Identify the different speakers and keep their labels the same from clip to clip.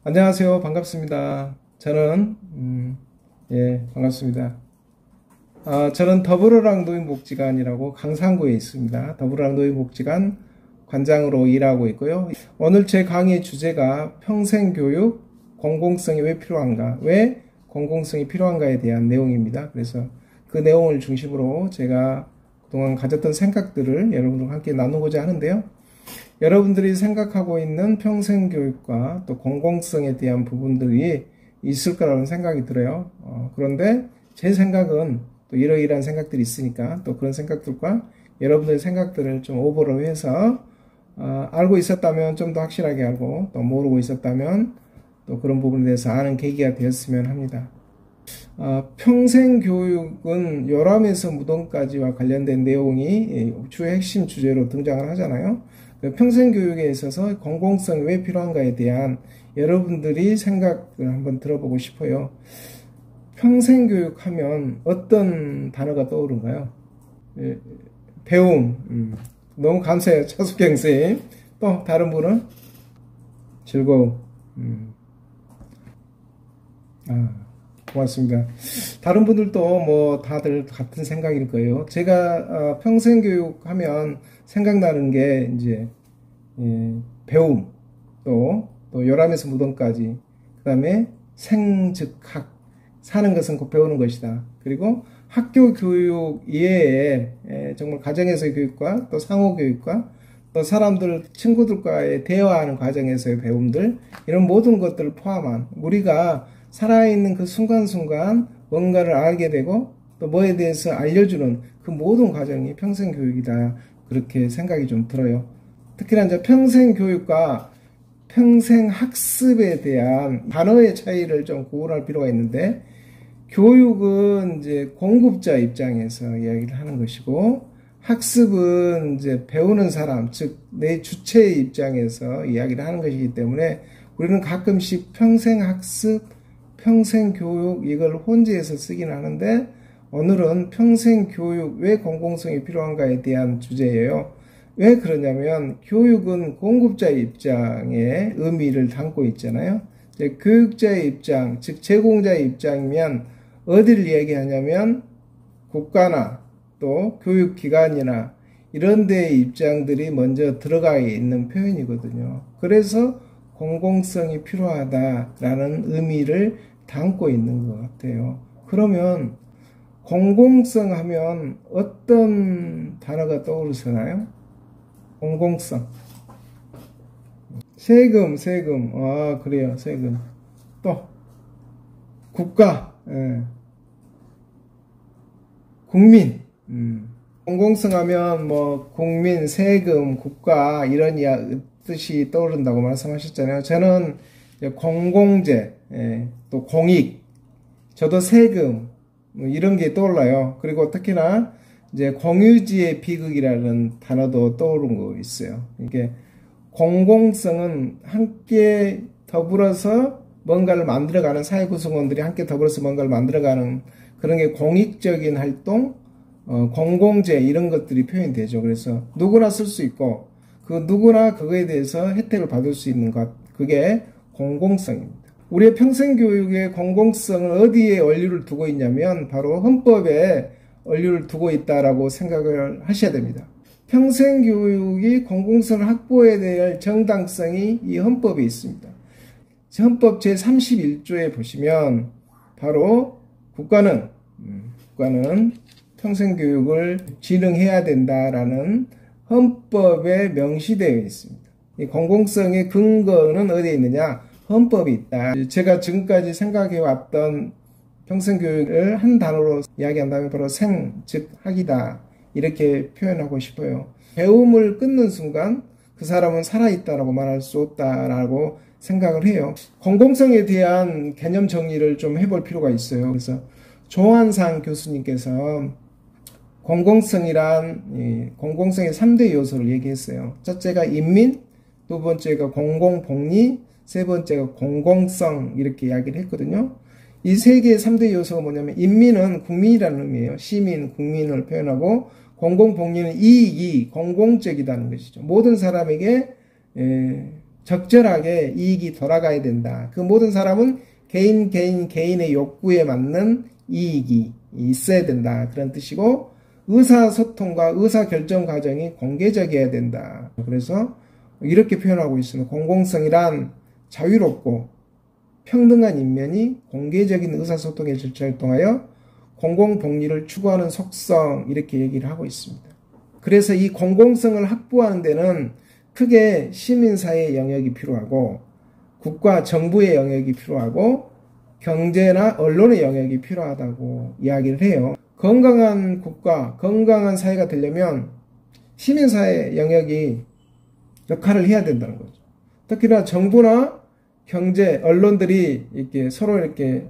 Speaker 1: 안녕하세요. 반갑습니다. 저는 반갑습니다. 저는 더불어랑 노인복지관이라고 강산구에 있습니다. 더불어랑 노인복지관 관장으로 일하고 있고요. 오늘 제 강의 주제가 평생교육 공공성이 왜 필요한가, 왜 공공성이 필요한가에 대한 내용입니다. 그래서 그 내용을 중심으로 제가 그동안 가졌던 생각들을 여러분들과 함께 나누고자 하는데요. 여러분들이 생각하고 있는 평생교육과 또 공공성에 대한 부분들이 있을 거라는 생각이 들어요. 그런데 제 생각은 또 이러이러한 생각들이 있으니까 또 그런 생각들과 여러분들의 생각들을 좀 오버를 해서 알고 있었다면 좀 더 확실하게 알고, 또 모르고 있었다면 또 그런 부분에 대해서 아는 계기가 되었으면 합니다. 평생교육은 요람에서 무덤까지와 관련된 내용이 주요 핵심 주제로 등장을 하잖아요. 평생교육에 있어서 공공성이 왜 필요한가에 대한 여러분들이 생각을 한번 들어보고 싶어요. 평생교육하면 어떤 단어가 떠오른가요? 배움. 너무 감사해요. 차숙경 선생님. 또 다른 분은? 즐거움. 고맙습니다. 다른 분들도 뭐 다들 같은 생각일 거예요. 제가 평생교육 하면 생각나는 게 이제 배움, 또 요람에서 무덤까지, 그 다음에 생즉학, 사는 것은 곧 배우는 것이다. 그리고 학교 교육 이외에 정말 가정에서의 교육과 또 상호 교육과 또 사람들, 친구들과의 대화하는 과정에서의 배움들, 이런 모든 것들을 포함한 우리가 살아있는 그 순간순간 뭔가를 알게 되고 또 뭐에 대해서 알려주는 그 모든 과정이 평생교육이다. 그렇게 생각이 좀 들어요. 특히나 이제 평생교육과 평생학습에 대한 단어의 차이를 좀 구분할 필요가 있는데, 교육은 이제 공급자 입장에서 이야기를 하는 것이고, 학습은 이제 배우는 사람, 즉 내 주체의 입장에서 이야기를 하는 것이기 때문에 우리는 가끔씩 평생학습, 평생교육 이걸 혼재해서 쓰긴 하는데, 오늘은 평생교육 왜 공공성이 필요한가에 대한 주제예요. 왜 그러냐면 교육은 공급자의 입장의 의미를 담고 있잖아요. 교육자의 입장, 즉 제공자의 입장이면 어디를 얘기하냐면 국가나 또 교육기관이나 이런 데의 입장들이 먼저 들어가 있는 표현이거든요. 그래서 공공성이 필요하다라는 의미를 담고 있는 것 같아요. 그러면 공공성 하면 어떤 단어가 떠오르시나요? 공공성. 세금. 그래요. 세금. 또 국가. 국민. 공공성 하면 뭐 국민, 세금, 국가 이런 뜻이 떠오른다고 말씀하셨잖아요. 저는 공공재, 또 공익, 저도 세금 뭐 이런 게 떠올라요. 그리고 특히나 이제 공유지의 비극이라는 단어도 떠오른 거 있어요. 이게 공공성은 함께 더불어서 뭔가를 만들어가는, 사회 구성원들이 함께 더불어서 뭔가를 만들어가는 그런 게 공익적인 활동, 공공재 이런 것들이 표현되죠. 그래서 누구나 쓸 수 있고 그 누구나 그거에 대해서 혜택을 받을 수 있는 것, 그게 공공성입니다. 우리의 평생교육의 공공성을 어디에 원리를 두고 있냐면 바로 헌법에 원리를 두고 있다라고 생각을 하셔야 됩니다. 평생교육이 공공성을 확보해야 될 정당성이 이 헌법에 있습니다. 헌법 제31조에 보시면 바로 국가는 평생교육을 진흥해야 된다라는 헌법에 명시되어 있습니다. 이 공공성의 근거는 어디에 있느냐? 헌법이 있다. 제가 지금까지 생각해왔던 평생교육을 한 단어로 이야기한다면 바로 즉 학이다, 이렇게 표현하고 싶어요. 배움을 끊는 순간 그 사람은 살아있다라고 말할 수 없다라고 생각을 해요. 공공성에 대한 개념 정리를 좀 해볼 필요가 있어요. 그래서 조한상 교수님께서 공공성의 3대 요소를 얘기했어요. 첫째가 인민, 두 번째가 공공복리, 세 번째가 공공성, 이렇게 이야기를 했거든요. 이 세 개의 3대 요소가 뭐냐면, 인민은 국민이라는 의미예요. 시민, 국민을 표현하고, 공공복리는 이익이 공공적이라는 것이죠. 모든 사람에게 적절하게 이익이 돌아가야 된다. 그 모든 사람은 개인의 욕구에 맞는 이익이 있어야 된다. 그런 뜻이고, 의사소통과 의사결정 과정이 공개적이어야 된다. 그래서 이렇게 표현하고 있습니다. 공공성이란 자유롭고 평등한 인면이 공개적인 의사소통의 절차를 통하여 공공복리를 추구하는 속성, 이렇게 얘기를 하고 있습니다. 그래서 이 공공성을 확보하는 데는 크게 시민사회의 영역이 필요하고, 국가 정부의 영역이 필요하고, 경제나 언론의 영역이 필요하다고 이야기를 해요. 건강한 국가, 건강한 사회가 되려면 시민사회 영역이 역할을 해야 된다는 거죠. 특히나 정부나 경제, 언론들이 이렇게 서로 이렇게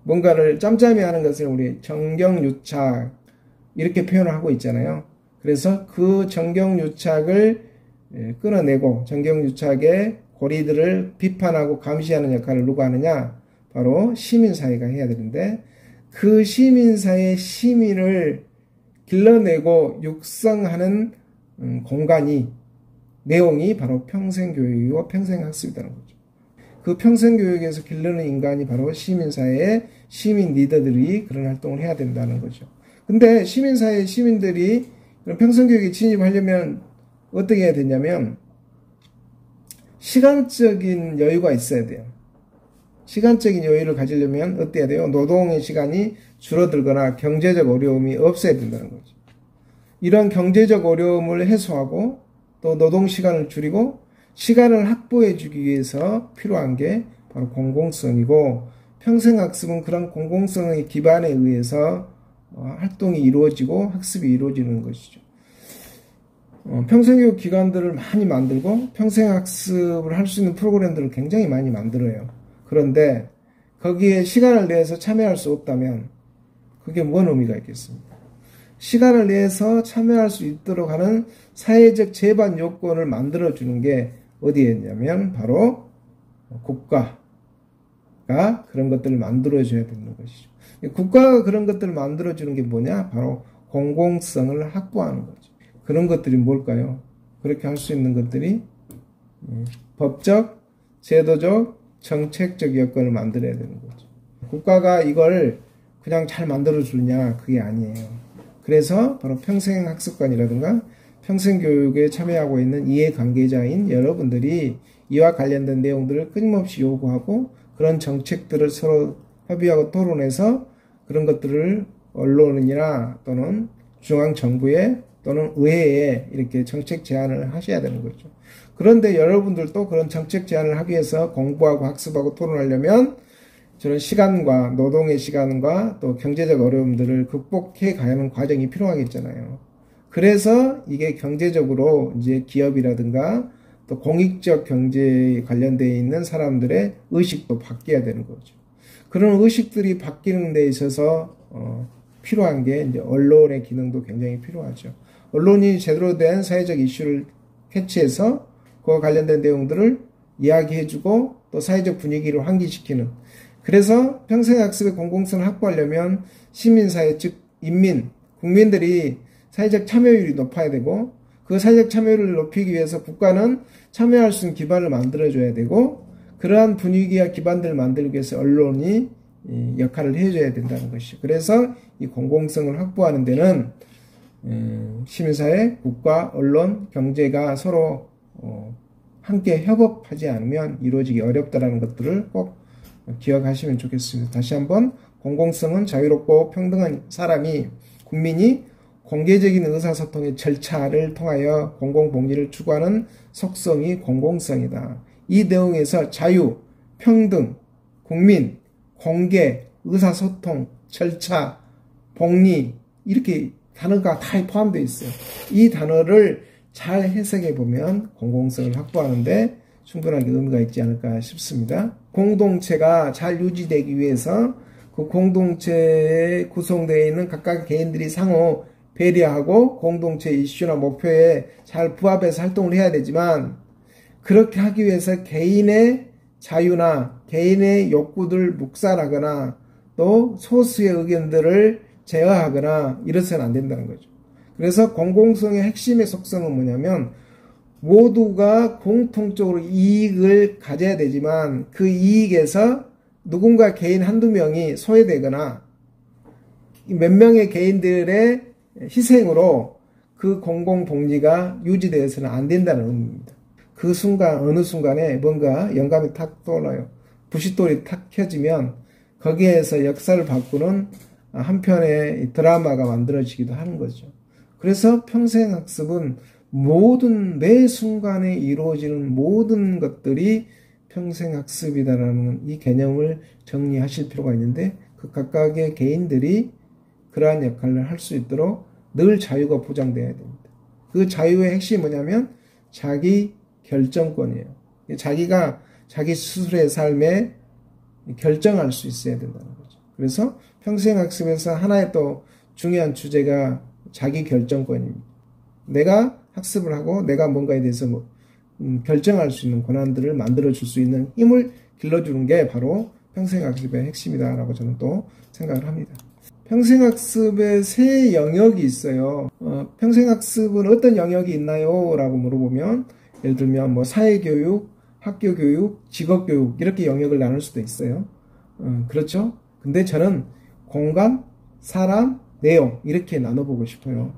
Speaker 1: 뭔가를 짬짬이 하는 것을 우리 정경유착, 이렇게 표현을 하고 있잖아요. 그래서 그 정경유착을 끊어내고 정경유착의 고리들을 비판하고 감시하는 역할을 누가 하느냐? 바로 시민사회가 해야 되는데, 그 시민사회의 시민을 길러내고 육성하는 공간이, 내용이 바로 평생교육이고 평생학습이라는 거죠. 그 평생교육에서 길러낸 인간이 바로 시민사회의 시민 리더들이 그런 활동을 해야 된다는 거죠. 근데 시민사회 시민들이 그런 평생교육에 진입하려면 어떻게 해야 되냐면, 시간적인 여유가 있어야 돼요. 시간적인 여유를 가지려면 어떻게 해야 돼요? 노동의 시간이 줄어들거나 경제적 어려움이 없어야 된다는 거죠. 이런 경제적 어려움을 해소하고 또 노동시간을 줄이고 시간을 확보해 주기 위해서 필요한 게 바로 공공성이고, 평생학습은 그런 공공성의 기반에 의해서 활동이 이루어지고 학습이 이루어지는 것이죠. 평생교육 기관들을 많이 만들고 평생학습을 할 수 있는 프로그램들을 굉장히 많이 만들어요. 그런데 거기에 시간을 내서 참여할 수 없다면 그게 뭔 의미가 있겠습니까? 시간을 내서 참여할 수 있도록 하는 사회적 제반 요건을 만들어주는 게 어디에 있냐면 바로 국가가 그런 것들을 만들어줘야 되는 것이죠. 국가가 그런 것들을 만들어주는 게 뭐냐? 바로 공공성을 확보하는 거죠. 그런 것들이 뭘까요? 그렇게 할 수 있는 것들이 법적, 제도적, 정책적 여건을 만들어야 되는 거죠. 국가가 이걸 그냥 잘 만들어주느냐? 그게 아니에요. 그래서 바로 평생학습관이라든가 평생교육에 참여하고 있는 이해관계자인 여러분들이 이와 관련된 내용들을 끊임없이 요구하고, 그런 정책들을 서로 협의하고 토론해서 그런 것들을 언론이나 또는 중앙정부에 또는 의회에 이렇게 정책 제안을 하셔야 되는 거죠. 그런데 여러분들도 그런 정책 제안을 하기 위해서 공부하고 학습하고 토론하려면 저런 시간과 노동의 시간과 또 경제적 어려움들을 극복해 가는 과정이 필요하겠잖아요. 그래서 이게 경제적으로 이제 기업이라든가 또 공익적 경제에 관련되어 있는 사람들의 의식도 바뀌어야 되는 거죠. 그런 의식들이 바뀌는 데 있어서 필요한 게 이제 언론의 기능도 굉장히 필요하죠. 언론이 제대로 된 사회적 이슈를 캐치해서 그와 관련된 내용들을 이야기해주고 또 사회적 분위기를 환기시키는, 그래서 평생학습의 공공성을 확보하려면 시민사회, 즉 인민, 국민들이 사회적 참여율이 높아야 되고, 그 사회적 참여율을 높이기 위해서 국가는 참여할 수 있는 기반을 만들어줘야 되고, 그러한 분위기와 기반들을 만들기 위해서 언론이 역할을 해줘야 된다는 것이죠. 그래서 이 공공성을 확보하는 데는 시민사회, 국가, 언론, 경제가 서로 함께 협업하지 않으면 이루어지기 어렵다는 것들을 꼭 기억하시면 좋겠습니다. 다시 한번, 공공성은 자유롭고 평등한 사람이, 국민이 공개적인 의사소통의 절차를 통하여 공공복리를 추구하는 속성이 공공성이다. 이 내용에서 자유, 평등, 국민, 공개, 의사소통, 절차, 복리, 이렇게 단어가 다 포함되어 있어요. 이 단어를 잘 해석해 보면 공공성을 확보하는데 충분하게 의미가 있지 않을까 싶습니다. 공동체가 잘 유지되기 위해서 그 공동체에 구성되어 있는 각각 개인들이 상호 배려하고 공동체 이슈나 목표에 잘 부합해서 활동을 해야 되지만, 그렇게 하기 위해서 개인의 자유나 개인의 욕구들을 묵살하거나 또 소수의 의견들을 제어하거나 이래서는 안 된다는 거죠. 그래서 공공성의 핵심의 속성은 뭐냐면, 모두가 공통적으로 이익을 가져야 되지만 그 이익에서 누군가 개인 한두 명이 소외되거나 몇 명의 개인들의 희생으로 그 공공복리가 유지되어서는 안 된다는 의미입니다. 그 순간, 어느 순간에 뭔가 영감이 탁 떠올라요. 부싯돌이 탁 켜지면 거기에서 역사를 바꾸는 한 편의 드라마가 만들어지기도 하는 거죠. 그래서 평생학습은 매 순간에 이루어지는 모든 것들이 평생학습이다라는 이 개념을 정리하실 필요가 있는데, 그 각각의 개인들이 그러한 역할을 할 수 있도록 늘 자유가 보장되어야 됩니다. 그 자유의 핵심이 뭐냐면 자기 결정권이에요. 자기가 자기 스스로의 삶에 결정할 수 있어야 된다는 거죠. 그래서 평생학습에서 하나의 또 중요한 주제가 자기 결정권입니다. 내가 학습을 하고 내가 뭔가에 대해서 결정할 수 있는 권한들을 만들어줄 수 있는 힘을 길러주는 게 바로 평생학습의 핵심이다라고 저는 또 생각을 합니다. 평생학습의 세 영역이 있어요. 평생학습은 어떤 영역이 있나요? 라고 물어보면 예를 들면 사회교육, 학교교육, 직업교육 이렇게 영역을 나눌 수도 있어요. 그렇죠? 근데 저는 공간, 사람, 내용 이렇게 나눠보고 싶어요.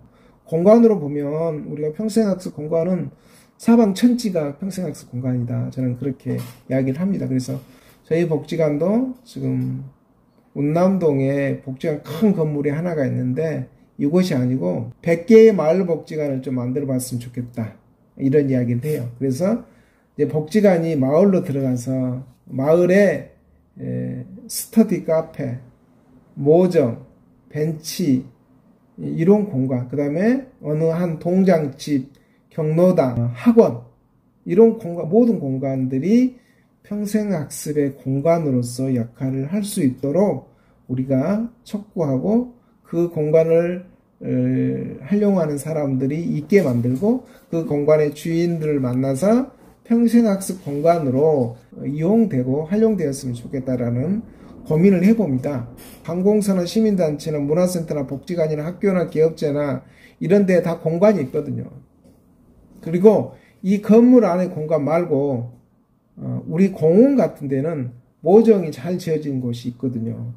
Speaker 1: 공간으로 보면 우리가 평생학습 공간은 사방천지가 평생학습 공간이다. 저는 그렇게 이야기를 합니다. 그래서 저희 복지관도 지금 운남동에 복지관 큰 건물이 하나가 있는데 이곳이 아니고 100개의 마을 복지관을 좀 만들어 봤으면 좋겠다. 이런 이야기를 해요. 그래서 이제 복지관이 마을로 들어가서 마을에 스터디 카페, 모정, 벤치 이런 공간, 그 다음에 어느 한 동장집, 경로당, 학원 이런 공간, 모든 공간들이 평생학습의 공간으로서 역할을 할 수 있도록 우리가 촉구하고 그 공간을 활용하는 사람들이 있게 만들고 그 공간의 주인들을 만나서 평생학습 공간으로 이용되고 활용되었으면 좋겠다라는 고민을 해봅니다. 관공서나 시민단체나 문화센터나 복지관이나 학교나 기업체나 이런 데에 다 공간이 있거든요. 그리고 이 건물 안의 공간 말고 우리 공원 같은 데는 모정이 잘 지어진 곳이 있거든요.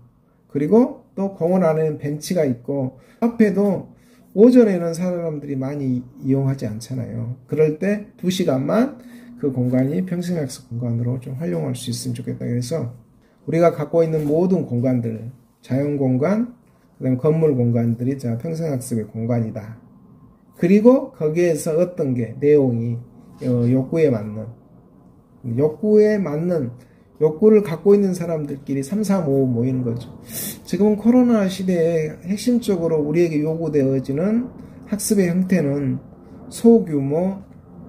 Speaker 1: 그리고 또 공원 안에는 벤치가 있고 카페도 오전에는 사람들이 많이 이용하지 않잖아요. 그럴 때 2시간만 그 공간이 평생학습 공간으로 좀 활용할 수 있으면 좋겠다. 그래서 우리가 갖고 있는 모든 공간들, 자연공간, 그다음 건물 공간들이 평생학습의 공간이다. 그리고 거기에서 어떤 게 내용이 욕구에 맞는 욕구를 갖고 있는 사람들끼리 3, 4, 5 모이는 거죠. 지금은 코로나 시대에 핵심적으로 우리에게 요구되어지는 학습의 형태는 소규모,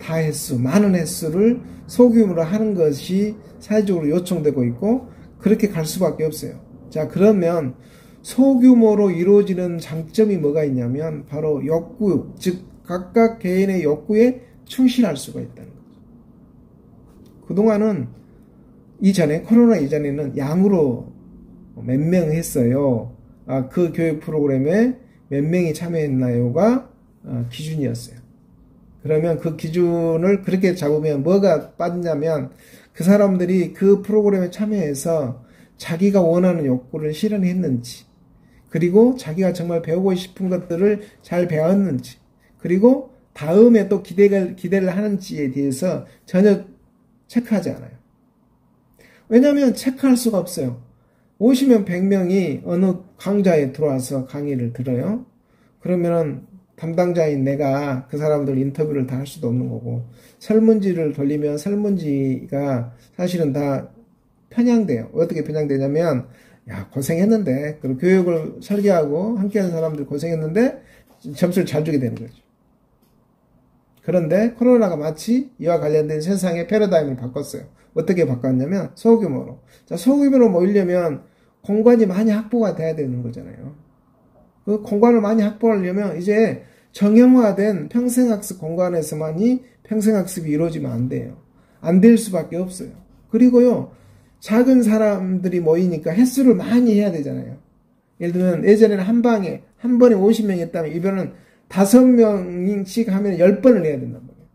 Speaker 1: 다횟수, 많은 횟수를 소규모로 하는 것이 사회적으로 요청되고 있고 그렇게 갈 수밖에 없어요. 자, 그러면 소규모로 이루어지는 장점이 뭐가 있냐면 바로 욕구, 즉 각각 개인의 욕구에 충실할 수가 있다는 거죠. 그동안은 코로나 이전에는 양으로 몇 명 했어요. 그 교육 프로그램에 몇 명이 참여했나요가 기준이었어요. 그러면 그 기준을 그렇게 잡으면 뭐가 빠지냐면 그 사람들이 그 프로그램에 참여해서 자기가 원하는 욕구를 실현했는지, 그리고 자기가 정말 배우고 싶은 것들을 잘 배웠는지, 그리고 다음에 또 기대를 하는지에 대해서 전혀 체크하지 않아요. 왜냐하면 체크할 수가 없어요. 오시면 100명이 어느 강좌에 들어와서 강의를 들어요. 그러면은 담당자인 내가 그 사람들 인터뷰를 다 할 수도 없는 거고, 설문지를 돌리면 설문지가 사실은 다 편향돼요. 어떻게 편향되냐면, 야, 고생했는데, 그리고 교육을 설계하고 함께하는 사람들 고생했는데 점수를 잘 주게 되는 거죠. 그런데 코로나가 마치 이와 관련된 세상의 패러다임을 바꿨어요. 어떻게 바꿨냐면 소규모로. 자, 소규모로 모이려면 공간이 많이 확보가 돼야 되는 거잖아요. 그 공간을 많이 확보하려면 이제 정형화된 평생학습 공간에서만이 평생학습이 이루어지면 안 돼요. 안 될 수밖에 없어요. 그리고요, 작은 사람들이 모이니까 횟수를 많이 해야 되잖아요. 예를 들면 예전에는 한 번에 50명 했다면 이번에는 5명씩 하면 10번을 해야 된단 말이에요.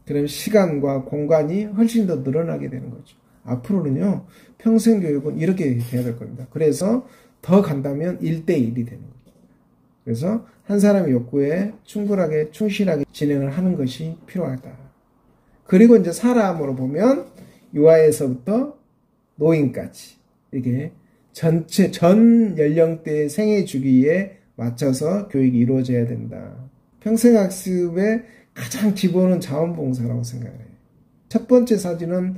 Speaker 1: 그럼 시간과 공간이 훨씬 더 늘어나게 되는 거죠. 앞으로는요, 평생교육은 이렇게 돼야 될 겁니다. 그래서 더 간다면 1대1이 되는 거죠. 그래서 한 사람의 욕구에 충분하게, 충실하게 진행을 하는 것이 필요하다. 그리고 이제 사람으로 보면 유아에서부터 노인까지 이게 전체 전 연령대의 생애 주기에 맞춰서 교육이 이루어져야 된다. 평생학습의 가장 기본은 자원봉사라고 생각해요. 첫 번째 사진은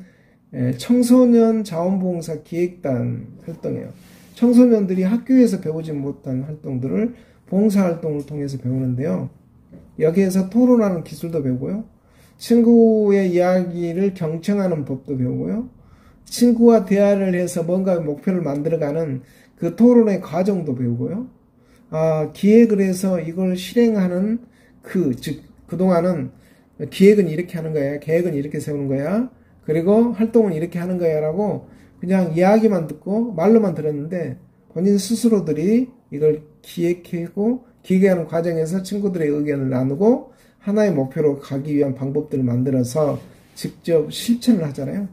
Speaker 1: 청소년 자원봉사 기획단 활동이에요. 청소년들이 학교에서 배우지 못한 활동들을 봉사활동을 통해서 배우는데요. 여기에서 토론하는 기술도 배우고요. 친구의 이야기를 경청하는 법도 배우고요. 친구와 대화를 해서 뭔가 목표를 만들어가는 그 토론의 과정도 배우고요. 기획을 해서 이걸 실행하는 그동안은 기획은 이렇게 하는 거야. 계획은 이렇게 세우는 거야. 그리고 활동은 이렇게 하는 거야. 라고 그냥 이야기만 듣고 말로만 들었는데 본인 스스로들이 이걸 기획하고 기획하는 과정에서 친구들의 의견을 나누고 하나의 목표로 가기 위한 방법들을 만들어서 직접 실천을 하잖아요.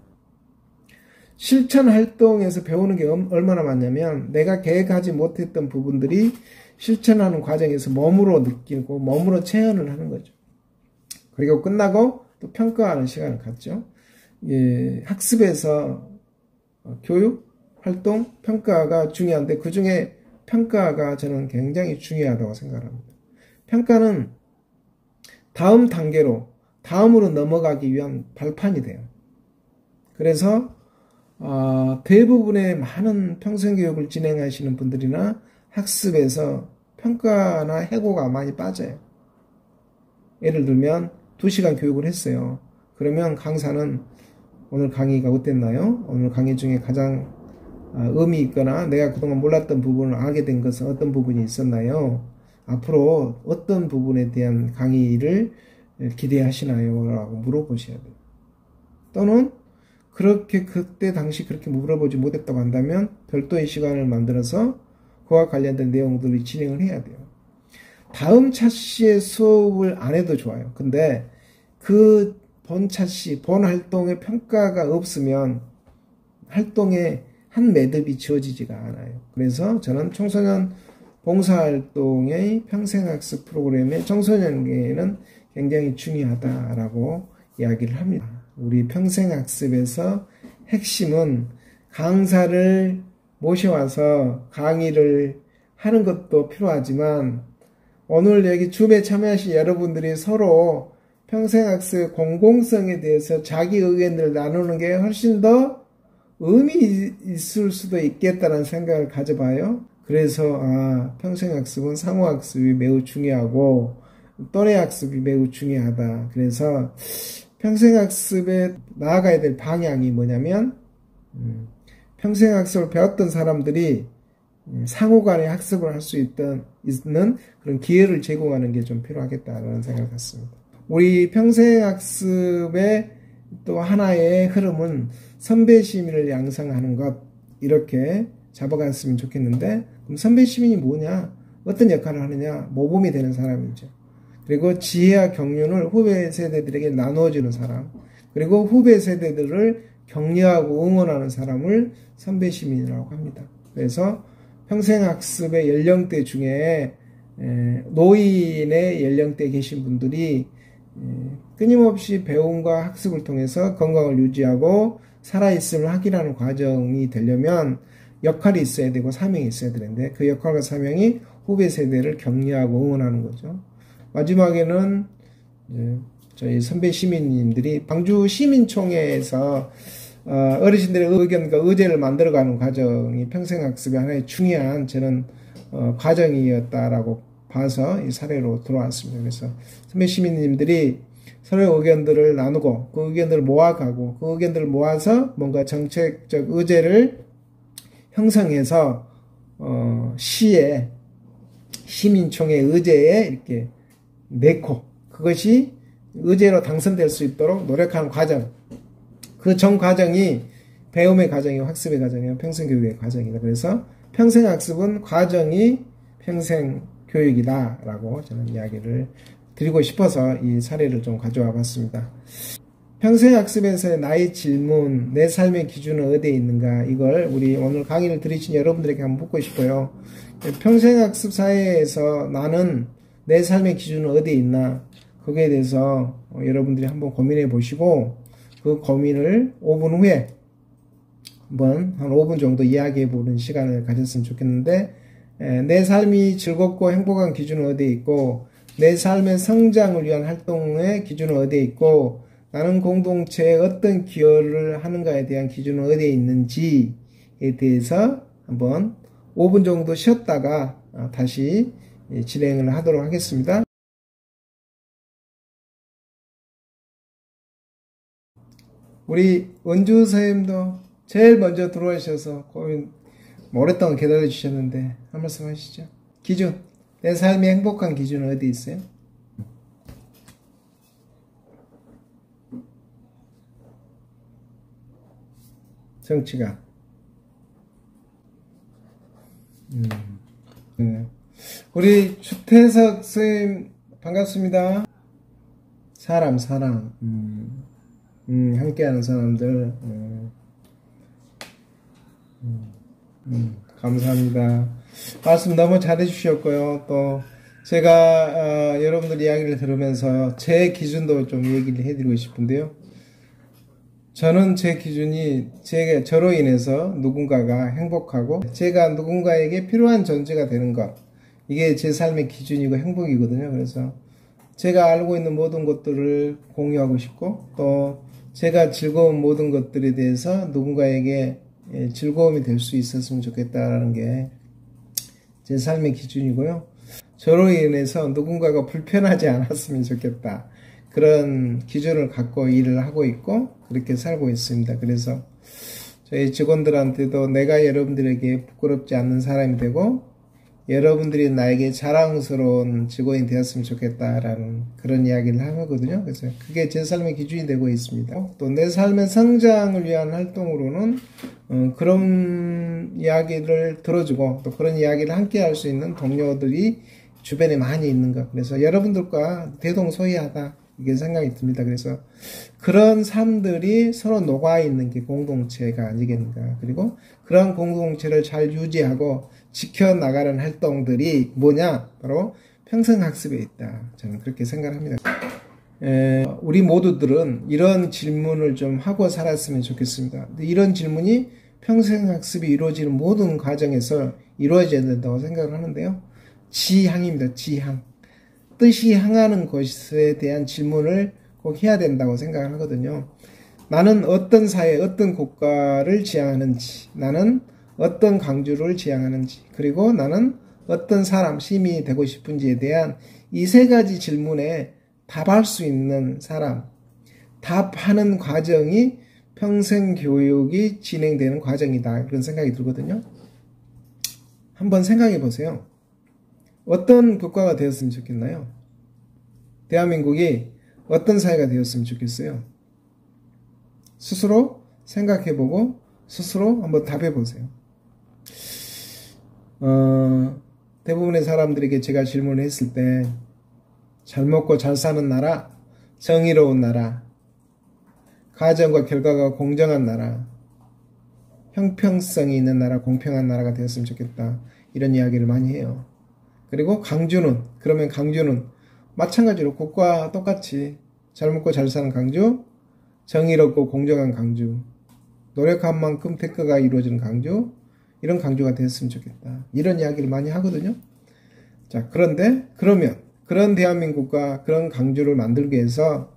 Speaker 1: 실천 활동에서 배우는 게 얼마나 많냐면 내가 계획하지 못했던 부분들이 실천하는 과정에서 몸으로 느끼고 몸으로 체험을 하는 거죠. 그리고 끝나고 또 평가하는 시간을 갖죠. 학습에서 교육, 활동, 평가가 중요한데 그 중에 평가가 저는 굉장히 중요하다고 생각합니다. 평가는 다음 단계로, 다음으로 넘어가기 위한 발판이 돼요. 그래서 대부분의 많은 평생교육을 진행하시는 분들이나 학습에서 평가나 해고가 많이 빠져요. 예를 들면 2시간 교육을 했어요. 그러면 강사는 오늘 강의가 어땠나요? 오늘 강의 중에 가장 의미 있거나 내가 그동안 몰랐던 부분을 알게 된 것은 어떤 부분이 있었나요? 앞으로 어떤 부분에 대한 강의를 기대하시나요? 라고 물어보셔야 돼요. 또는 그렇게 그때 당시 그렇게 물어보지 못했다고 한다면 별도의 시간을 만들어서 그와 관련된 내용들을 진행을 해야 돼요. 다음 차시의 수업을 안 해도 좋아요. 근데 그 본 차시, 본 활동의 평가가 없으면 활동에 한 매듭이 지어지지가 않아요. 그래서 저는 청소년 봉사활동의 평생학습 프로그램의 청소년에게는 굉장히 중요하다라고 이야기를 합니다. 우리 평생학습에서 핵심은 강사를 모셔와서 강의를 하는 것도 필요하지만 오늘 여기 줌에 참여하신 여러분들이 서로 평생학습의 공공성에 대해서 자기 의견을 나누는 게 훨씬 더 의미 있을 수도 있겠다는 생각을 가져봐요. 그래서 평생학습은 상호학습이 매우 중요하고 또래학습이 매우 중요하다. 그래서 평생학습에 나아가야 될 방향이 뭐냐면 평생학습을 배웠던 사람들이 상호간의 학습을 할 수 있는 그런 기회를 제공하는 게 좀 필요하겠다라는 생각을 갖습니다. 우리 평생학습의 또 하나의 흐름은 선배시민을 양성하는 것, 이렇게 잡아갔으면 좋겠는데, 그럼 선배시민이 뭐냐? 어떤 역할을 하느냐? 모범이 되는 사람이죠. 그리고 지혜와 경륜을 후배 세대들에게 나누어주는 사람, 그리고 후배 세대들을 격려하고 응원하는 사람을 선배시민이라고 합니다. 그래서 평생학습의 연령대 중에 노인의 연령대에 계신 분들이 끊임없이 배움과 학습을 통해서 건강을 유지하고 살아있음을 확인하는 과정이 되려면 역할이 있어야 되고 사명이 있어야 되는데 그 역할과 사명이 후배 세대를 격려하고 응원하는 거죠. 마지막에는 저희 선배 시민님들이 방주 시민총회에서 어르신들의 의견과 의제를 만들어가는 과정이 평생학습의 하나의 중요한 저는 과정이었다라고 봐서 이 사례로 들어왔습니다. 그래서 선배 시민님들이 서로의 의견들을 나누고 그 의견들을 모아가고 그 의견들을 모아서 뭔가 정책적 의제를 형성해서 시에 시민총회 의제에 이렇게 내고 그것이 의제로 당선될 수 있도록 노력하는 과정, 그 전 과정이 배움의 과정이고 학습의 과정이고 평생교육의 과정이다. 그래서 평생학습은 과정이 평생교육이다 라고 저는 이야기를 드리고 싶어서 이 사례를 좀 가져와 봤습니다. 평생학습에서의 나의 질문, 내 삶의 기준은 어디에 있는가, 이걸 우리 오늘 강의를 들으신 여러분들에게 한번 묻고 싶어요. 평생학습 사회에서 나는 내 삶의 기준은 어디에 있나, 거기에 대해서 여러분들이 한번 고민해 보시고 그 고민을 5분 후에 한번 한 5분 정도 이야기해 보는 시간을 가졌으면 좋겠는데, 내 삶이 즐겁고 행복한 기준은 어디에 있고, 내 삶의 성장을 위한 활동의 기준은 어디에 있고, 나는 공동체에 어떤 기여를 하는가에 대한 기준은 어디에 있는지에 대해서 한번 5분 정도 쉬었다가 다시 진행을 하도록 하겠습니다. 우리 원주 선생님도 제일 먼저 들어오셔서 오랫동안 기다려 주셨는데 한 말씀 하시죠. 기준, 내 삶의 행복한 기준은 어디 있어요? 정치가. 네. 우리 주태석 선생님 반갑습니다. 사람 함께하는 사람들. 감사합니다. 말씀 너무 잘해 주셨고요. 또 제가 여러분들 이야기를 들으면서 제 기준도 좀 얘기를 해드리고 싶은데요. 저는 제 기준이 저로 인해서 누군가가 행복하고 제가 누군가에게 필요한 존재가 되는 것, 이게 제 삶의 기준이고 행복이거든요. 그래서 제가 알고 있는 모든 것들을 공유하고 싶고, 또 제가 즐거운 모든 것들에 대해서 누군가에게 즐거움이 될 수 있었으면 좋겠다라는 게 제 삶의 기준이고요. 저로 인해서 누군가가 불편하지 않았으면 좋겠다, 그런 기준을 갖고 일을 하고 있고 그렇게 살고 있습니다. 그래서 저희 직원들한테도 내가 여러분들에게 부끄럽지 않는 사람이 되고 여러분들이 나에게 자랑스러운 직원이 되었으면 좋겠다라는 그런 이야기를 하거든요. 그래서 그게 제 삶의 기준이 되고 있습니다. 또 내 삶의 성장을 위한 활동으로는 그런 이야기를 들어주고 또 그런 이야기를 함께 할 수 있는 동료들이 주변에 많이 있는 것, 그래서 여러분들과 대동소이하다, 이게 생각이 듭니다. 그래서 그런 삶들이 서로 녹아있는 게 공동체가 아니겠는가. 그리고 그런 공동체를 잘 유지하고 지켜나가는 활동들이 뭐냐? 바로 평생학습에 있다. 저는 그렇게 생각합니다. 우리 모두들은 이런 질문을 좀 하고 살았으면 좋겠습니다. 근데 이런 질문이 평생학습이 이루어지는 모든 과정에서 이루어져야 된다고 생각을 하는데요. 지향입니다. 지향. 뜻이 향하는 것에 대한 질문을 꼭 해야 된다고 생각을 하거든요. 나는 어떤 사회, 어떤 국가를 지향하는지, 나는 어떤 강주를 지향하는지, 그리고 나는 어떤 사람, 시민이 되고 싶은지에 대한 이 세 가지 질문에 답할 수 있는 사람, 답하는 과정이 평생 교육이 진행되는 과정이다, 그런 생각이 들거든요. 한번 생각해 보세요. 어떤 국가가 되었으면 좋겠나요? 대한민국이 어떤 사회가 되었으면 좋겠어요? 스스로 생각해보고 스스로 한번 답해보세요. 대부분의 사람들에게 제가 질문을 했을 때 잘 먹고 잘 사는 나라, 정의로운 나라, 가정과 결과가 공정한 나라, 형평성이 있는 나라, 공평한 나라가 되었으면 좋겠다, 이런 이야기를 많이 해요. 그리고 그러면 강주는 마찬가지로 국가와 똑같이 잘 먹고 잘 사는 강주, 정의롭고 공정한 강주, 노력한 만큼 대가가 이루어지는 강주, 이런 강주가 되었으면 좋겠다, 이런 이야기를 많이 하거든요. 자, 그런데 그러면 그런 대한민국과 그런 강주를 만들기 위해서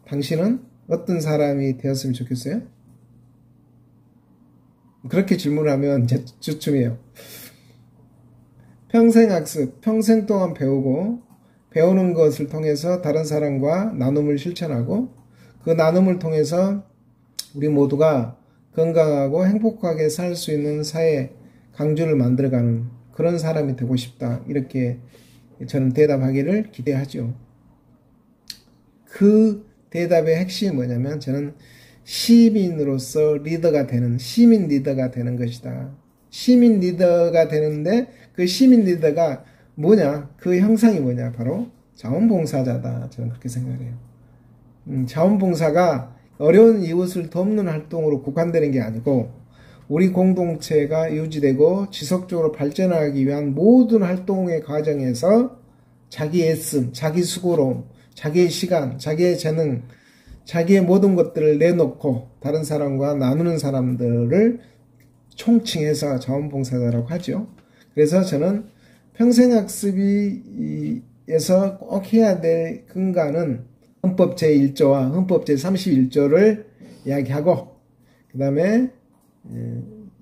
Speaker 1: 당신은 어떤 사람이 되었으면 좋겠어요? 그렇게 질문하면 주춤이에요. 평생학습, 평생 동안 배우고 배우는 것을 통해서 다른 사람과 나눔을 실천하고 그 나눔을 통해서 우리 모두가 건강하고 행복하게 살 수 있는 사회, 강주를 만들어가는 그런 사람이 되고 싶다, 이렇게 저는 대답하기를 기대하죠. 그 대답의 핵심이 뭐냐면, 저는 시민으로서 리더가 되는, 시민 리더가 되는 것이다. 시민 리더가 되는데 그 시민 리더가 뭐냐? 그 형상이 뭐냐? 바로 자원봉사자다. 저는 그렇게 생각해요. 자원봉사가 어려운 이웃을 돕는 활동으로 국한되는 게 아니고 우리 공동체가 유지되고 지속적으로 발전하기 위한 모든 활동의 과정에서 자기 애씀, 자기 수고로움, 자기의 시간, 자기의 재능, 자기의 모든 것들을 내놓고 다른 사람과 나누는 사람들을 총칭해서 자원봉사자라고 하죠. 그래서 저는 평생학습에서 꼭 해야 될 근간은 헌법 제1조와 헌법 제31조를 이야기하고 그 다음에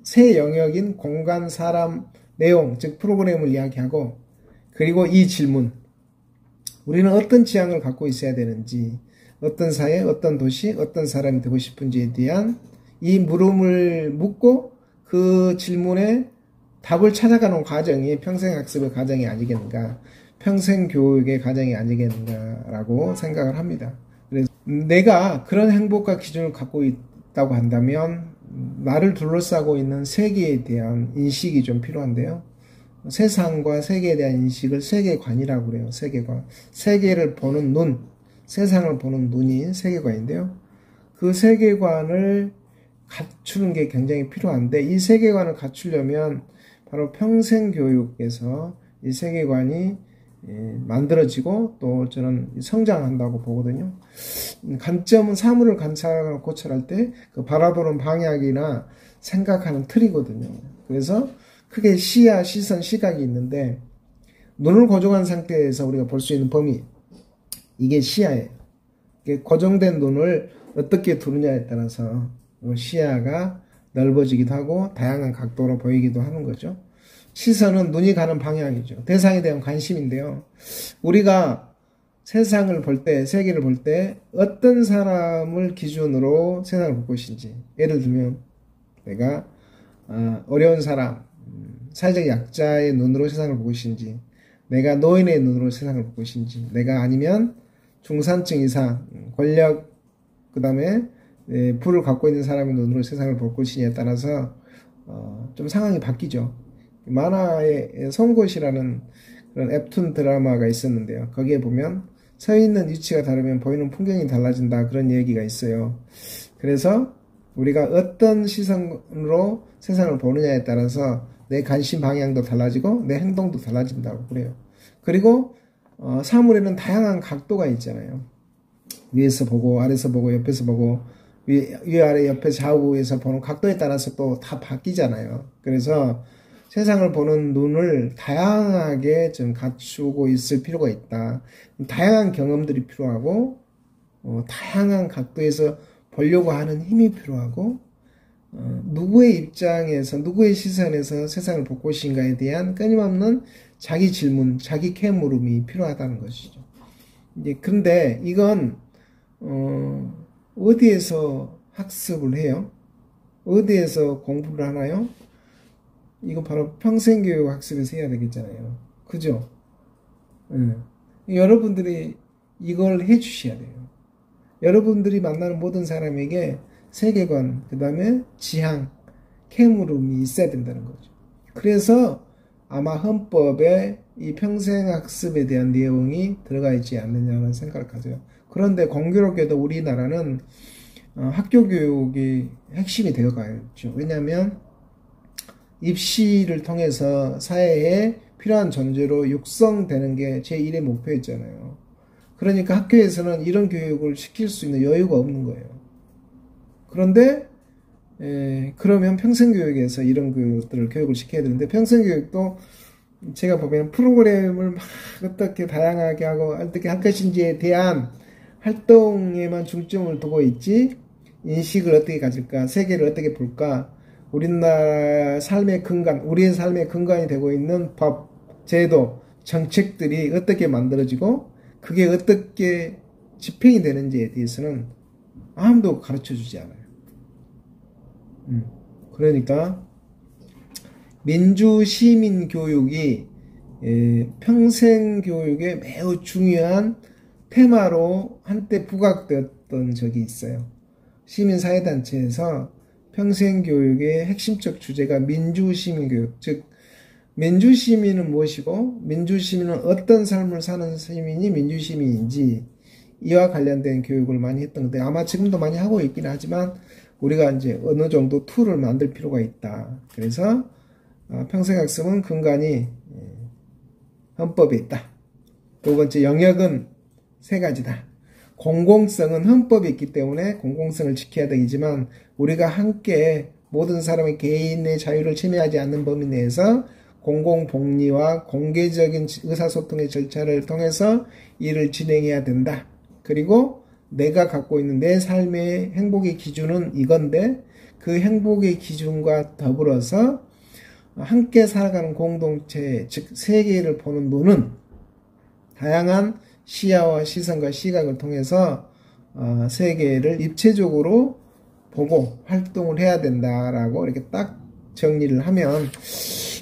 Speaker 1: 새 영역인 공간, 사람, 내용, 즉 프로그램을 이야기하고 그리고 이 질문 우리는 어떤 지향을 갖고 있어야 되는지 어떤 사회, 어떤 도시, 어떤 사람이 되고 싶은지에 대한 이 물음을 묻고 그 질문에 답을 찾아가는 과정이 평생학습의 과정이 아니겠는가 평생교육의 과정이 아니겠는가라고 생각을 합니다. 그래서 내가 그런 행복과 기준을 갖고 있다고 한다면 나를 둘러싸고 있는 세계에 대한 인식이 좀 필요한데요. 세상과 세계에 대한 인식을 세계관이라고 그래요. 세계관. 세계를 보는 눈, 세상을 보는 눈이 세계관인데요. 그 세계관을 갖추는 게 굉장히 필요한데 이 세계관을 갖추려면 바로 평생교육에서 이 세계관이 만들어지고 또 저는 성장한다고 보거든요. 관점은 사물을 관찰하거나 고찰할 때 그 바라보는 방향이나 생각하는 틀이거든요. 그래서 크게 시야, 시선, 시각이 있는데 눈을 고정한 상태에서 우리가 볼 수 있는 범위 이게 시야예요. 고정된 눈을 어떻게 두느냐에 따라서 시야가 넓어지기도 하고 다양한 각도로 보이기도 하는 거죠. 시선은 눈이 가는 방향이죠. 대상에 대한 관심인데요. 우리가 세상을 볼 때, 세계를 볼 때 어떤 사람을 기준으로 세상을 볼 것인지 예를 들면 내가 어려운 사람, 사회적 약자의 눈으로 세상을 볼 것인지 내가 노인의 눈으로 세상을 볼 것인지 내가 아니면 중산층 이상, 권력, 그 다음에 부를 갖고 있는 사람의 눈으로 세상을 볼 것이냐에 따라서 좀 상황이 바뀌죠. 만화의 송곳이라는 그런 웹툰 드라마가 있었는데요. 거기에 보면 서 있는 위치가 다르면 보이는 풍경이 달라진다 그런 얘기가 있어요. 그래서 우리가 어떤 시선으로 세상을 보느냐에 따라서 내 관심 방향도 달라지고 내 행동도 달라진다고 그래요. 그리고 사물에는 다양한 각도가 있잖아요. 위에서 보고 아래에서 보고 옆에서 보고 위아래 옆에 좌우에서 보는 각도에 따라서 또 다 바뀌잖아요. 그래서 세상을 보는 눈을 다양하게 좀 갖추고 있을 필요가 있다. 다양한 경험들이 필요하고 다양한 각도에서 보려고 하는 힘이 필요하고 누구의 입장에서 누구의 시선에서 세상을 볼 것인가에 대한 끊임없는 자기 질문, 자기 캐물음이 필요하다는 것이죠. 이제 근데 이건 어디에서 학습을 해요? 어디에서 공부를 하나요? 이거 바로 평생교육 학습에서 해야 되겠잖아요. 그죠? 여러분들이 이걸 해 주셔야 돼요. 여러분들이 만나는 모든 사람에게 세계관, 그 다음에 지향, 캐물음이 있어야 된다는 거죠. 그래서 아마 헌법에 이 평생학습에 대한 내용이 들어가 있지 않느냐는 생각을 가져요. 그런데 공교롭게도 우리나라는 학교 교육이 핵심이 되어가죠. 왜냐하면 입시를 통해서 사회에 필요한 존재로 육성되는 게 제1의 목표였잖아요. 그러니까 학교에서는 이런 교육을 시킬 수 있는 여유가 없는 거예요. 그런데 그러면 평생교육에서 이런 것들을 교육을 시켜야 되는데 평생교육도 제가 보면 프로그램을 막 어떻게 다양하게 하고 어떻게 할 것인지에 대한 활동에만 중점을 두고 있지 인식을 어떻게 가질까, 세계를 어떻게 볼까, 우리나라 삶의 근간, 우리의 삶의 근간이 되고 있는 법, 제도, 정책들이 어떻게 만들어지고 그게 어떻게 집행이 되는지에 대해서는 아무도 가르쳐주지 않아요. 그러니까 민주시민교육이 평생교육에 매우 중요한 테마로 한때 부각되었던 적이 있어요. 시민사회단체에서 평생교육의 핵심적 주제가 민주시민교육, 즉 민주시민은 무엇이고 민주시민은 어떤 삶을 사는 시민이 민주시민인지 이와 관련된 교육을 많이 했던 건데 아마 지금도 많이 하고 있긴 하지만 우리가 이제 어느 정도 툴을 만들 필요가 있다. 그래서 평생학습은 근간이 헌법에 있다. 두 번째 영역은 세 가지다. 공공성은 헌법에 있기 때문에 공공성을 지켜야 되지만 우리가 함께 모든 사람의 개인의 자유를 침해하지 않는 범위 내에서 공공복리와 공개적인 의사소통의 절차를 통해서 일을 진행해야 된다. 그리고 내가 갖고 있는 내 삶의 행복의 기준은 이건데 그 행복의 기준과 더불어서 함께 살아가는 공동체, 즉 세계를 보는 눈은 다양한 시야와 시선과 시각을 통해서 세계를 입체적으로 보고 활동을 해야 된다라고 이렇게 딱 정리를 하면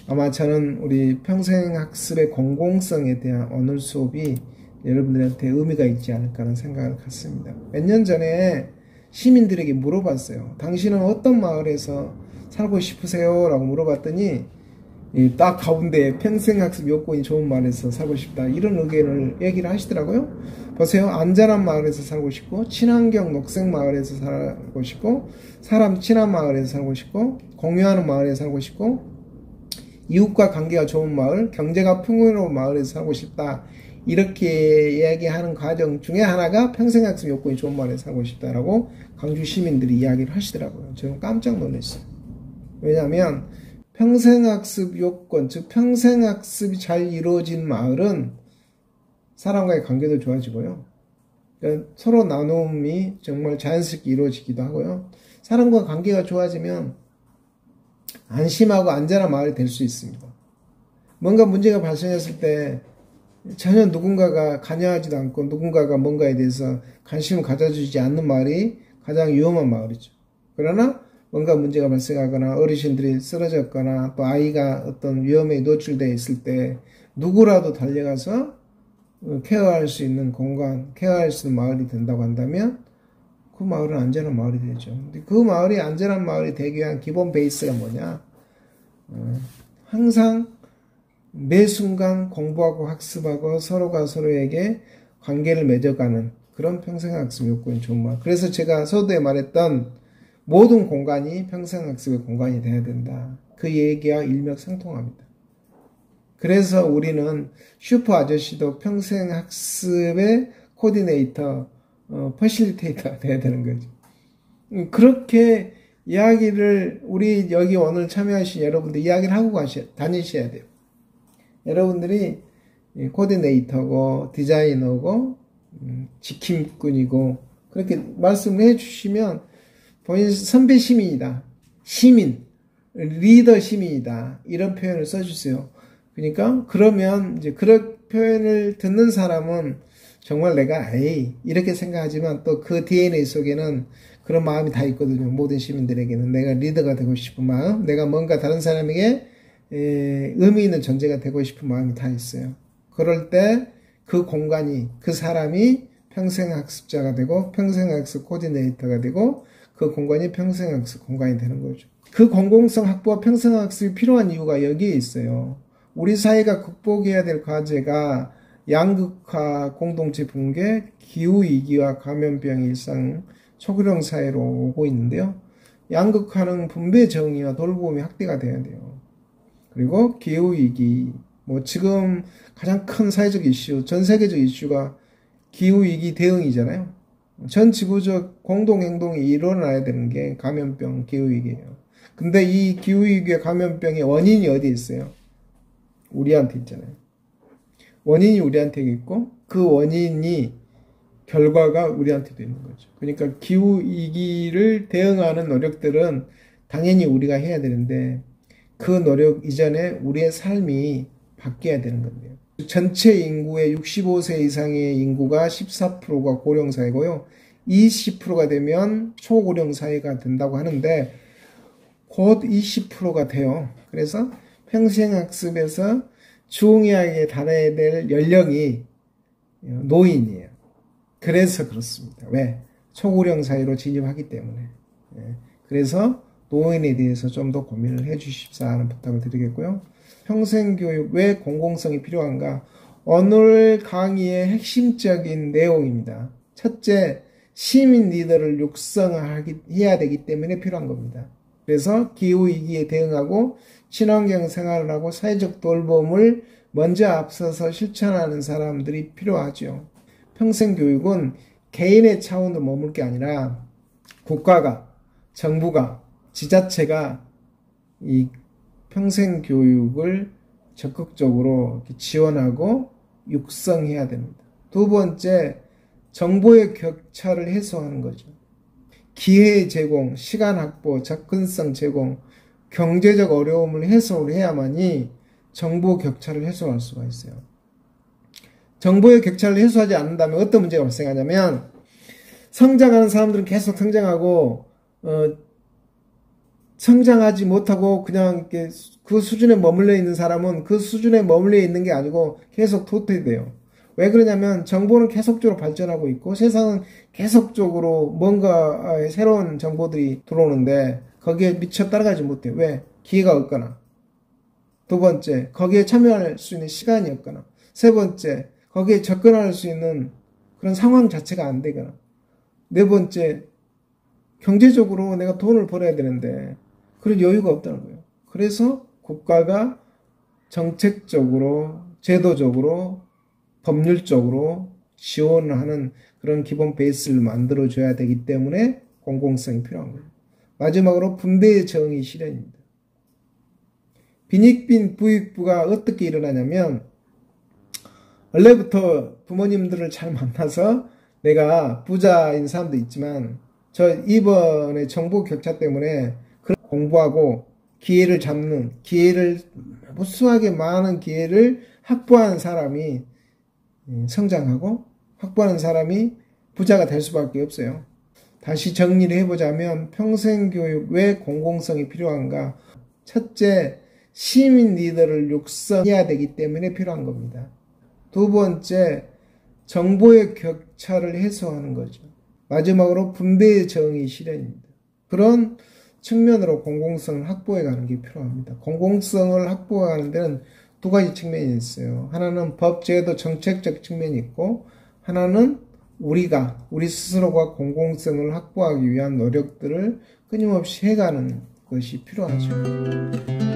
Speaker 1: 아마 저는 우리 평생학습의 공공성에 대한 오늘 수업이 여러분들한테 의미가 있지 않을까 하는 생각을 갖습니다. 몇 년 전에 시민들에게 물어봤어요. 당신은 어떤 마을에서 살고 싶으세요? 라고 물어봤더니 딱 가운데 평생학습 요건이 좋은 마을에서 살고 싶다 이런 의견을 얘기를 하시더라고요. 보세요. 안전한 마을에서 살고 싶고 친환경 녹색 마을에서 살고 싶고 사람 친한 마을에서 살고 싶고 공유하는 마을에서 살고 싶고 이웃과 관계가 좋은 마을, 경제가 풍요로운 마을에서 살고 싶다. 이렇게 이야기하는 과정 중에 하나가 평생학습 요건이 좋은 마을에서 살고 싶다라고 광주 시민들이 이야기를 하시더라고요. 저는 깜짝 놀랐어요. 왜냐하면 평생학습 요건, 즉 평생학습이 잘 이루어진 마을은 사람과의 관계도 좋아지고요. 그러니까 서로 나눔이 정말 자연스럽게 이루어지기도 하고요. 사람과 관계가 좋아지면 안심하고 안전한 마을이 될 수 있습니다. 뭔가 문제가 발생했을 때 전혀 누군가가 관여하지도 않고 누군가가 뭔가에 대해서 관심을 가져주지 않는 마을이 가장 위험한 마을이죠. 그러나 뭔가 문제가 발생하거나 어르신들이 쓰러졌거나 또 아이가 어떤 위험에 노출되어 있을 때 누구라도 달려가서 케어할 수 있는 공간, 케어할 수 있는 마을이 된다고 한다면 그 마을은 안전한 마을이 되죠. 근데 그 마을이 안전한 마을이 되기 위한 기본 베이스가 뭐냐? 항상 매 순간 공부하고 학습하고 서로가 서로에게 관계를 맺어가는 그런 평생학습 요건이 좋은 마을. 그래서 제가 서두에 말했던 모든 공간이 평생학습의 공간이 돼야 된다. 그 얘기와 일맥상통합니다. 그래서 우리는 슈퍼 아저씨도 평생학습의 코디네이터, 퍼실리테이터가 돼야 되는 거죠. 그렇게 이야기를 우리 여기 오늘 참여하신 여러분들 이야기를 하고 다니셔야 돼요. 여러분들이 코디네이터고 디자이너고 지킴꾼이고 그렇게 말씀을 해주시면 본인 선배 시민이다. 시민, 리더 시민이다. 이런 표현을 써주세요. 그러니까 그러면 이제 그런 표현을 듣는 사람은 정말 내가 이렇게 생각하지만 또 그 DNA 속에는 그런 마음이 다 있거든요. 모든 시민들에게는 내가 리더가 되고 싶은 마음, 내가 뭔가 다른 사람에게 의미 있는 존재가 되고 싶은 마음이 다 있어요. 그럴 때 그 공간이, 그 사람이 평생학습자가 되고 평생학습 코디네이터가 되고 그 공간이 평생학습 공간이 되는 거죠. 그 공공성 확보와 평생학습이 필요한 이유가 여기에 있어요. 우리 사회가 극복해야 될 과제가 양극화, 공동체 붕괴, 기후위기와 감염병 일상 초기령 사회로 오고 있는데요. 양극화는 분배 정의와 돌봄이 확대가 돼야 돼요. 그리고 기후위기, 지금 가장 큰 사회적 이슈, 전 세계적 이슈가 기후위기 대응이잖아요. 전 지구적 공동행동이 일어나야 되는 게 감염병, 기후위기예요. 근데 이 기후위기의 감염병의 원인이 어디에 있어요? 우리한테 있잖아요. 원인이 우리한테 있고 그 원인이 결과가 우리한테도 있는 거죠. 그러니까 기후위기를 대응하는 노력들은 당연히 우리가 해야 되는데 그 노력 이전에 우리의 삶이 바뀌어야 되는 건데요. 전체 인구의 65세 이상의 인구가 14%가 고령사회고요. 20%가 되면 초고령 사회가 된다고 하는데 곧 20%가 돼요. 그래서 평생학습에서 중요하게 다뤄야 될 연령이 노인이에요. 그래서 그렇습니다. 왜? 초고령 사회로 진입하기 때문에. 그래서 노인에 대해서 좀 더 고민을 해 주십사 하는 부탁을 드리겠고요. 평생교육 왜 공공성이 필요한가? 오늘 강의의 핵심적인 내용입니다. 첫째, 시민 리더를 육성해야 되기 때문에 필요한 겁니다. 그래서 기후위기에 대응하고 친환경 생활을 하고 사회적 돌봄을 먼저 앞서서 실천하는 사람들이 필요하죠. 평생교육은 개인의 차원으로 머물 게 아니라 국가가, 정부가, 지자체가 이 평생교육을 적극적으로 지원하고 육성해야 됩니다. 두 번째, 정보의 격차를 해소하는 거죠. 기회 제공, 시간 확보, 접근성 제공, 경제적 어려움을 해소를 해야만이 정보 격차를 해소할 수가 있어요. 정보의 격차를 해소하지 않는다면 어떤 문제가 발생하냐면 성장하는 사람들은 계속 성장하고 성장하지 못하고 그냥 이렇게 그 수준에 머물러 있는 사람은 그 수준에 머물러 있는 게 아니고 계속 도태돼요. 왜 그러냐면 정보는 계속적으로 발전하고 있고 세상은 계속적으로 뭔가 새로운 정보들이 들어오는데 거기에 미처 따라가지 못해요. 왜? 기회가 없거나. 두 번째, 거기에 참여할 수 있는 시간이 없거나. 세 번째, 거기에 접근할 수 있는 그런 상황 자체가 안 되거나. 네 번째, 경제적으로 내가 돈을 벌어야 되는데 그런 여유가 없다는 거예요. 그래서 국가가 정책적으로, 제도적으로, 법률적으로 지원을 하는 그런 기본 베이스를 만들어줘야 되기 때문에 공공성이 필요한 거예요. 마지막으로 분배의 정의 실현입니다. 빈익빈 부익부가 어떻게 일어나냐면 원래부터 부모님들을 잘 만나서 내가 부자인 사람도 있지만 저 이번에 정보 격차 때문에 공부하고 기회를 잡는 기회를 무수하게 많은 기회를 확보한 사람이 성장하고 확보하는 사람이 부자가 될 수밖에 없어요. 다시 정리를 해보자면 평생교육 왜 공공성이 필요한가? 첫째, 시민 리더를 육성해야 되기 때문에 필요한 겁니다. 두 번째, 정보의 격차를 해소하는 거죠. 마지막으로 분배의 정의 실현입니다. 그런 측면으로 공공성을 확보해 가는 게 필요합니다. 공공성을 확보해 가는 데는 두 가지 측면이 있어요. 하나는 법, 제도, 정책적 측면이 있고 하나는 우리 스스로가 공공성을 확보하기 위한 노력들을 끊임없이 해가는 것이 필요하죠.